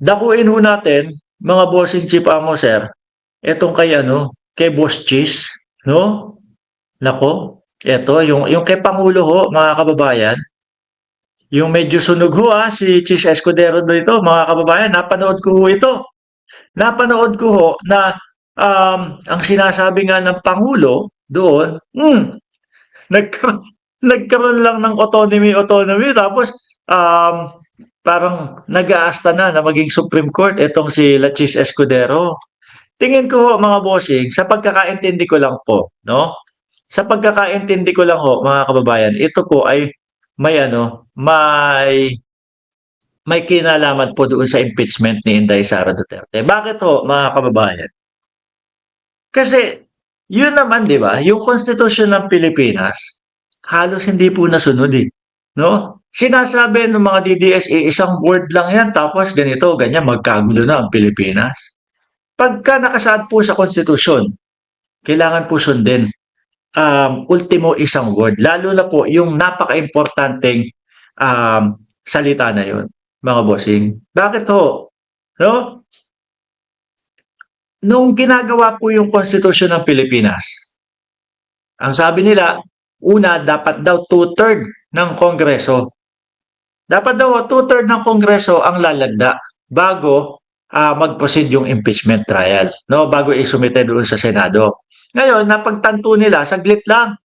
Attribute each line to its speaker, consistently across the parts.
Speaker 1: Dakuin ho natin, mga bossing chief amo, sir, etong kay ano, kay Boss Cheese, no? Nako, eto, yung kay Pangulo ho, mga kababayan, yung medyo sunog ho si Cheese Escudero dito, mga kababayan, napanood ko ho ito. Napanood ko ho na ang sinasabi nga ng Pangulo doon, nagkaroon, nagkaroon lang ng autonomy, tapos parang nag-aasta na maging Supreme Court itong si Lachis Escudero. Tingin ko ho, mga bossing, sa pagkakaintindi ko lang po, no? Sa pagkakaintindi ko lang ho, mga kababayan, ito po ay may kinalaman po doon sa impeachment ni Inday Sara Duterte. Bakit ho, mga kababayan? Kasi yun naman, 'di ba, yung konstitusyon ng Pilipinas, halos hindi po nasunod, no? Sinasabi ng mga DDS, isang word lang 'yan tapos ganito, ganyan, magkagulo na ang Pilipinas. Pagka nakasaad po sa konstitusyon, kailangan po sundin, ultimo isang word, lalo na po yung napakaimportanteng, salita na yun, mga bossing. Bakit ho? No? Nung ginagawa po yung konstitusyon ng Pilipinas, ang sabi nila, una, dapat daw two-third ng Kongreso. Dapat daw two-third ng Kongreso ang lalagda bago mag-proceed yung impeachment trial, no? Bago isumite doon sa Senado. Ngayon, napagtanto nila, saglit lang.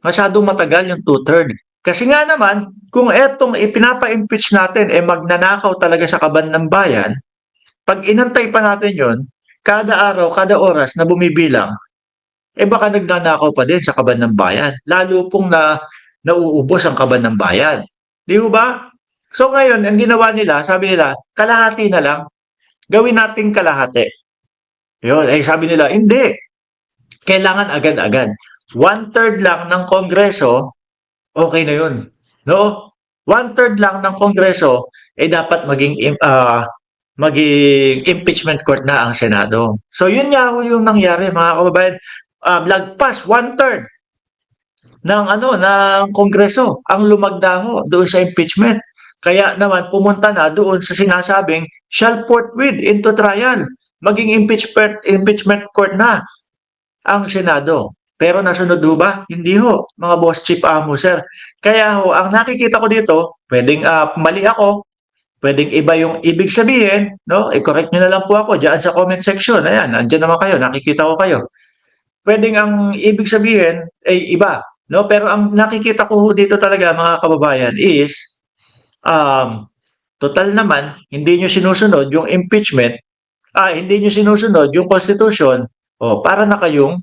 Speaker 1: Masyadong matagal yung two-third. Kasi nga naman, kung etong ipinapa-impeach natin magnanakaw talaga sa kaban ng bayan, pag inantay pa natin yon, kada araw, kada oras na bumibilang, baka nagnanakaw pa din sa kaban ng bayan. Lalo pong nauubos ang kaban ng bayan. Di ba? So ngayon, ang ginawa nila, sabi nila, kalahati na lang. Gawin nating kalahati. Yun, sabi nila, hindi. Kailangan agad-agad. One-third lang ng Kongreso, okay na yun. No? One-third lang ng Kongreso, dapat maging impeachment court na ang Senado. So yun nga yung nangyari, mga kababayan. Lagpas one-third ng Kongreso ang lumagda doon sa impeachment. Kaya naman pumunta na doon sa sinasabing shall forthwith into trial. Maging impeachment court na ang Senado. Pero nasunod ho ba? Hindi ho, mga boss chief amo, sir. Kaya ho, ang nakikita ko dito, pwedeng mali ako, pwedeng iba yung ibig sabihin, no? I-correct nyo na lang po ako diyan sa comment section. Ayan, nandiyan naman kayo, nakikita ko kayo. Pwedeng ang ibig sabihin ay iba, no? Pero ang nakikita ko dito talaga, mga kababayan, is total naman hindi niyo sinusunod yung impeachment, hindi niyo sinusunod yung constitution, para na kayong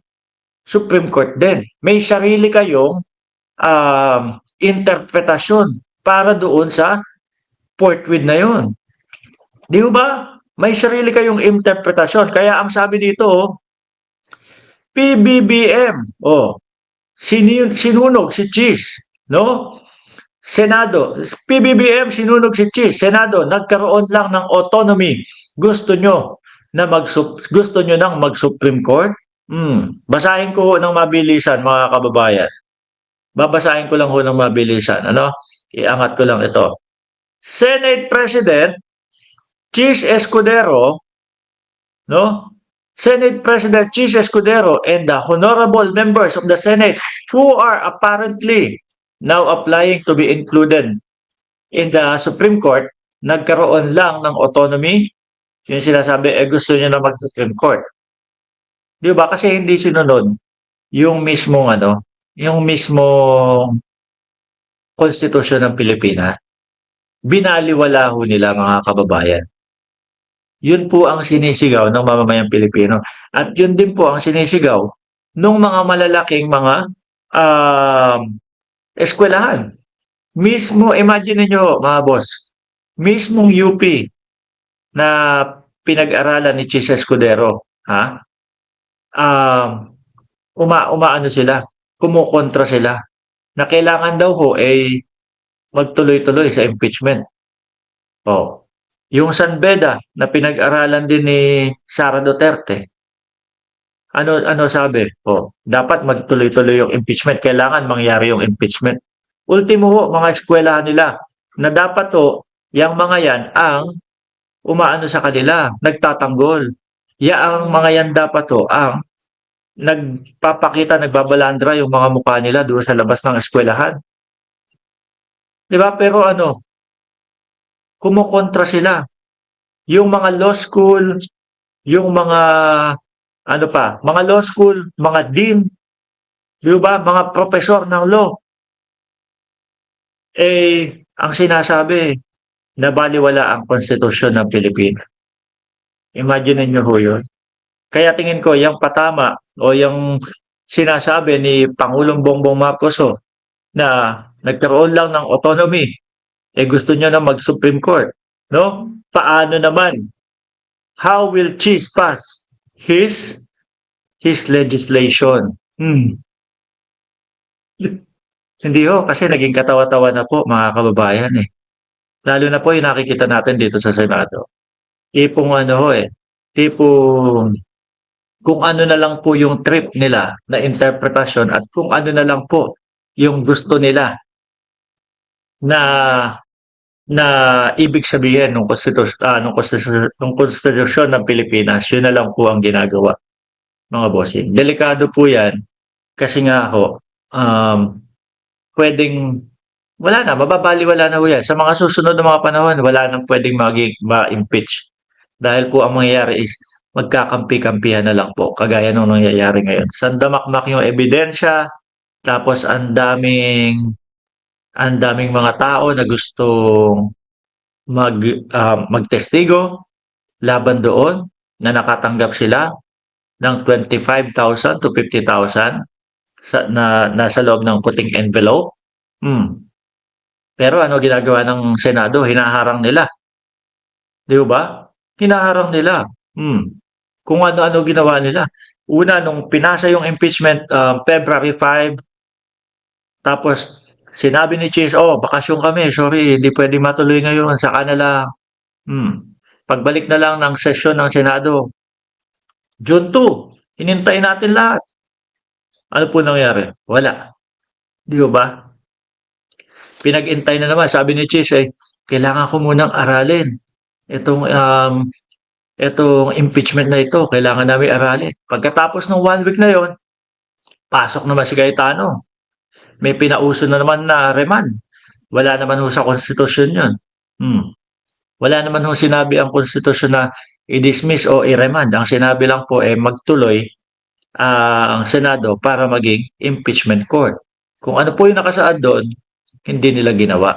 Speaker 1: Supreme Court din. May sarili kayong interpretasyon para doon sa forthwith na yon. Di ba? May sarili kayong interpretasyon. Kaya ang sabi dito, PBBM, sinunog si Cheese, no? Senado, PBBM sinunog si Cheese, Senado, nagkaroon lang ng autonomy. Gusto nyo nang mag-Supreme Court? Basahin ko ng mabilisan, mga kababayan. Babasahin ko lang ng mabilisan, ano? Iangat ko lang ito. Senate President Cheese Escudero, no? Senate President Cheese Escudero and the honorable members of the Senate who are apparently now applying to be included in the Supreme Court, nagkaroon lang ng autonomy. Yung sinasabi, gusto niya na mag-Supreme Court. Di ba? Kasi hindi sinunod yung mismong konstitusyon ng Pilipinas. Binaliwala ho nila, mga kababayan. Yun po ang sinisigaw ng mamamayang Pilipino. At yun din po ang sinisigaw ng mga malalaking mga eskwelahan. Mismo, imagine niyo, mga boss, mismong UP na pinag-aralan ni Chis Escudero, umaano sila, kumukontra sila, na kailangan daw ho magtuloy-tuloy sa impeachment. Yung San Beda na pinag-aralan din ni Sara Duterte, ano sabi? Dapat magtuloy-tuloy yung impeachment, kailangan mangyari yung impeachment. Ultimo ho, mga eskwelahan nila, na dapat yung mga yan ang umaano sa kanila, nagtatanggol. Ang mga yan dapat ho ang nagpapakita, nagbabalandra yung mga mukha nila doon sa labas ng eskwelahan. 'Di ba? Pero ano, kumokontra sila. Yung mga law school, yung mga ano pa, mga law school, mga dean, 'di ba? Mga profesor ng law, ang sinasabi, nabalewala ang konstitusyon ng Pilipinas. Imagine niyo ho yun. Kaya tingin ko yung patama o yung sinasabi ni Pangulong Bongbong Marcos na nagkaroon lang ng autonomy, gusto niya na mag-Supreme Court. No? Paano naman? How will Cheese pass his his legislation? Hindi ho, kasi naging katawa-tawa na po mga kababayan eh. Lalo na po yung nakikita natin dito sa Senado. Tipong ano ho tipong kung ano na lang po yung trip nila na interpretasyon at kung ano na lang po yung gusto nila na na ibig sabihin ng konstitusyon ng Pilipinas, yun na lang po ang ginagawa, mga bossing. Delikado po yan kasi nga ho, pwedeng wala na, mababalewala na ho yan. Sa mga susunod na mga panahon, wala nang pwedeng ma-impeach. Dahil po ang mangyayari is magkakampi-kampihan na lang po, kagaya nung nangyayari ngayon. Sandamakmak yung ebidensya, tapos ang daming mga tao na gustong magtestigo laban doon na nakatanggap sila ng 25,000 to 50,000 na nasa loob ng puting envelope. Pero ano ginagawa ng Senado? Hinaharang nila. Di ba? Hinaharang nila. Kung ano-ano ginawa nila. Una, nung pinasa yung impeachment February 5, tapos sinabi ni Chase, bakasyon kami, sorry, hindi pwede matuloy ngayon, saka na lang. Pagbalik na lang ng sesyon ng Senado, June 2, hinintay natin lahat. Ano po nangyari? Wala. Di ba? Pinag-intay na naman, sabi ni Chase, kailangan ko munang aralin itong impeachment na ito, kailangan namin aralin. Pagkatapos ng 1 week na yon, pasok naman si Cayetano. May pinauso na naman na remand. Wala naman ho sa konstitusyon yun. Wala naman ho sinabi ang konstitusyon na i-dismiss o i-remand. Ang sinabi lang po magtuloy ang Senado para maging impeachment court. Kung ano po yung nakasaad doon, hindi nila ginawa,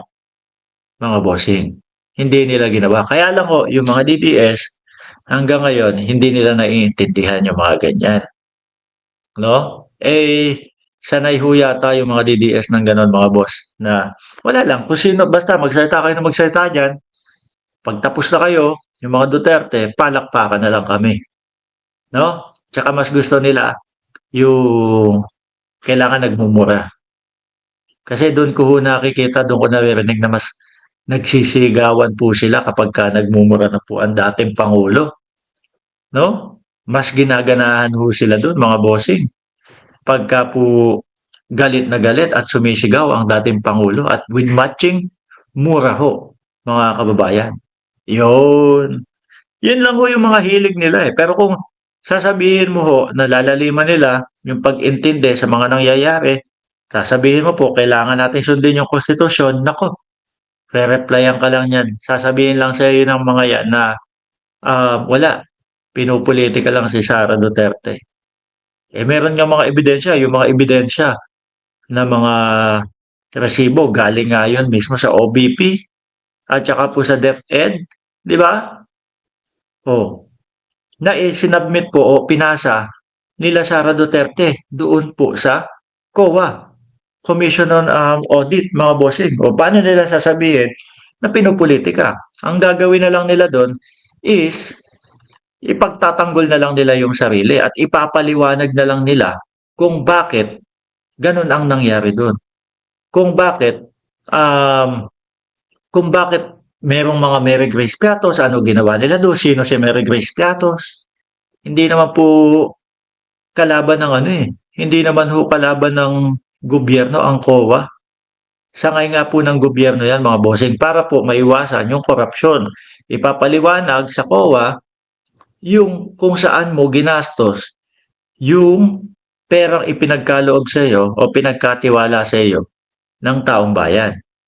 Speaker 1: mga bossing. Hindi nila ginawa. Kaya lang ho, yung mga DDS, hanggang ngayon, hindi nila naiintindihan yung mga ganyan. No? Sanay ho yata yung mga DDS ng ganon, mga boss, na wala lang, kung sino, basta magsalita kayo na magsalita dyan, pag tapos na kayo, yung mga Duterte, palakpakan na lang kami. No? Tsaka mas gusto nila yung kailangan nagmumura. Kasi doon ko ho nakikita, doon ko naririnig na mas nagsisigawan po sila kapag ka nagmumura na po ang dating Pangulo. No? Mas ginaganahan ho sila doon, mga bossing. Pagka po galit na galit at sumisigaw ang dating Pangulo at with matching, mura ho, mga kababayan. Yun. Yun lang ho yung mga hilig nila. Pero kung sasabihin mo ho na lalaliman nila yung pag-intindi sa mga nangyayari, sasabihin mo po, kailangan natin sundin yung konstitusyon, nako, re-replyan ka lang yan. Sasabihin lang sa iyo ng mga yan na wala, pinupolitika lang si Sara Duterte. Meron nga mga ebidensya, yung mga ebidensya na mga resibo galing nga yun mismo sa OBP at saka po sa DepEd, di ba? Na sinubmit po o pinasa nila Sara Duterte doon po sa COA, Commission on Audit, mga bossing. Paano nila sasabihin na pinupolitika? Ang gagawin na lang nila doon is ipagtatanggol na lang nila yung sarili at ipapaliwanag na lang nila kung bakit ganun ang nangyari doon. Kung bakit merong mga Mary Grace Piatos, ano ginawa nila doon, sino si Mary Grace Piatos. Hindi naman po kalaban ng hindi naman ho kalaban ng gobyerno ang COA. Sangay nga po ng gobyerno yan, mga bossing, para po maiwasan yung korupsyon. ipapaliwanag sa COA yung kung saan mo ginastos yung perang ipinagkaloob sa iyo o pinagkatiwala sa iyo ng taong bayan.